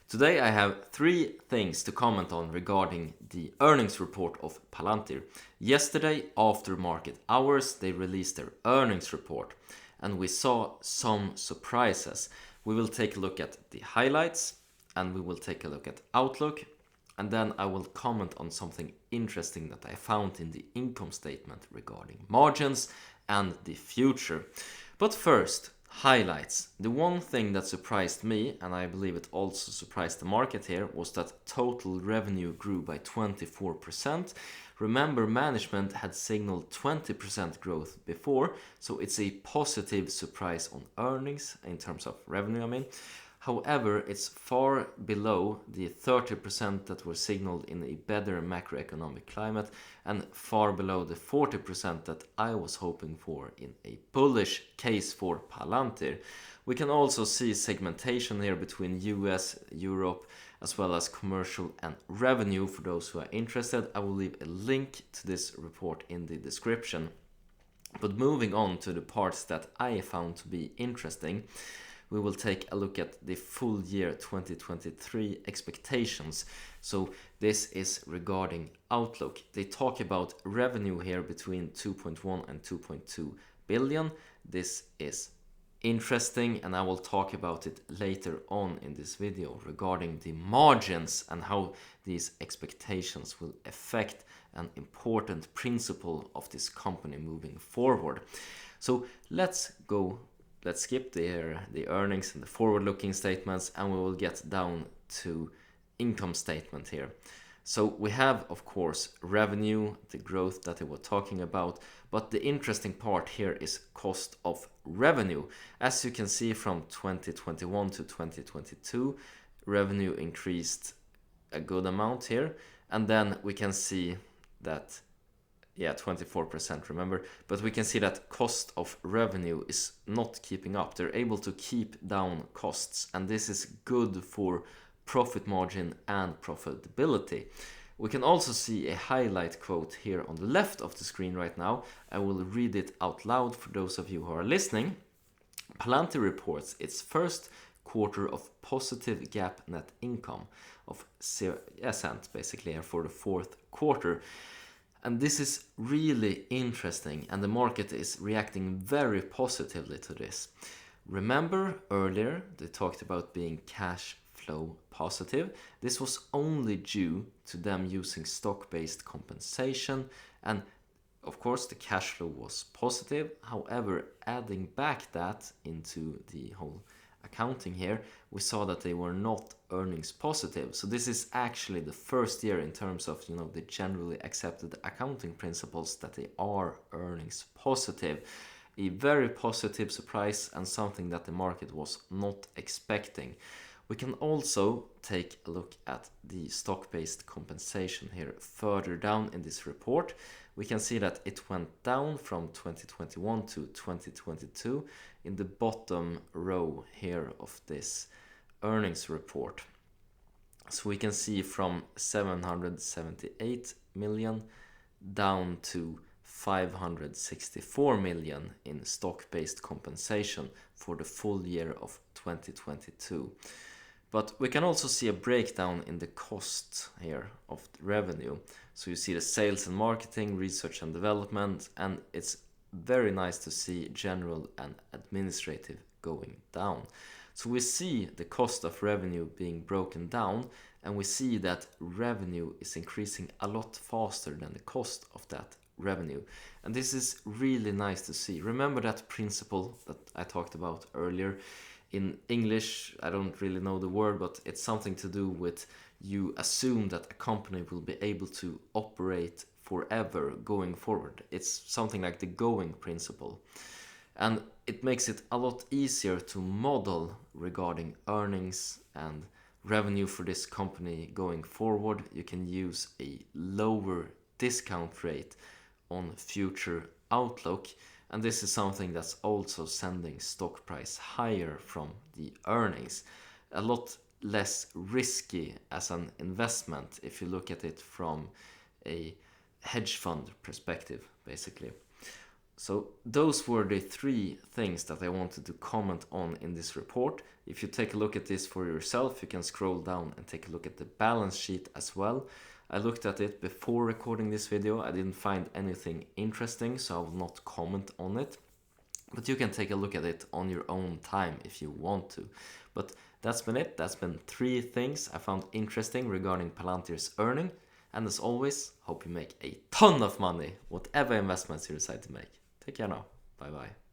Today I have three things to comment on regarding the earnings report of Palantir. Yesterday, after market hours, they released their earnings report and we saw some surprises. We will take a look at the highlights and we will take a look at outlook, and then I will comment on something interesting that I found in the income statement regarding margins and the future. But first, highlights. The one thing that surprised me, and I believe it also surprised the market here, was that total revenue grew by 24%. Remember, management had signaled 20% growth before, so it's a positive surprise on earnings in terms of revenue, I mean. However, it's far below the 30% that were signaled in a better macroeconomic climate and far below the 40% that I was hoping for in a bullish case for Palantir. We can also see segmentation here between US, Europe, as well as commercial and revenue. For those who are interested, I will leave a link to this report in the description. But moving on to the parts that I found to be interesting, we will take a look at the full year 2023 expectations. So this is regarding outlook. They talk about revenue here between 2.1 and 2.2 billion. This is interesting and I will talk about it later on in this video regarding the margins and how these expectations will affect an important principle of this company moving forward. So let's skip the earnings and the forward-looking statements, and we will get down to income statement here. So we have, of course, revenue, the growth that they were talking about, but the interesting part here is cost of revenue. As you can see, from 2021 to 2022, revenue increased a good amount here, and then we can see that 24%, remember, but we can see that cost of revenue is not keeping up. They're able to keep down costs, and this is good for profit margin and profitability. We can also see a highlight quote here on the left of the screen right now. I will read it out loud for those of you who are listening. Palantir reports its first quarter of positive GAAP net income of 0 cent basically for the fourth quarter. And this is really interesting, and the market is reacting very positively to this. Remember earlier they talked about being cash flow positive. This was only due to them using stock-based compensation, and of course the cash flow was positive. However, adding back that into the whole accounting here, we saw that they were not earnings positive. So this is actually the first year in terms of the generally accepted accounting principles that they are earnings positive. A very positive surprise and something that the market was not expecting. We can also take a look at the stock-based compensation here further down in this report. We can see that it went down from 2021 to 2022 in the bottom row here of this earnings report. So we can see from 778 million down to 564 million in stock-based compensation for the full year of 2022. But we can also see a breakdown in the cost here of the revenue. So you see the sales and marketing, research and development, and it's very nice to see general and administrative going down. So we see the cost of revenue being broken down, and we see that revenue is increasing a lot faster than the cost of that revenue. And this is really nice to see. Remember that principle that I talked about earlier. In English, I don't really know the word, but it's something to do with you assume that a company will be able to operate forever going forward. It's something like the going principle. And it makes it a lot easier to model regarding earnings and revenue for this company going forward. You can use a lower discount rate on future outlook. And this is something that's also sending stock price higher from the earnings. A lot less risky as an investment if you look at it from a hedge fund perspective, basically. So those were the 3 things that I wanted to comment on in this report. If you take a look at this for yourself, you can scroll down and take a look at the balance sheet as well. I looked at it before recording this video. I didn't find anything interesting, so I will not comment on it. But you can take a look at it on your own time if you want to. But that's been it. That's been 3 things I found interesting regarding Palantir's earning. And as always, hope you make a ton of money, whatever investments you decide to make. Take care now. Bye bye.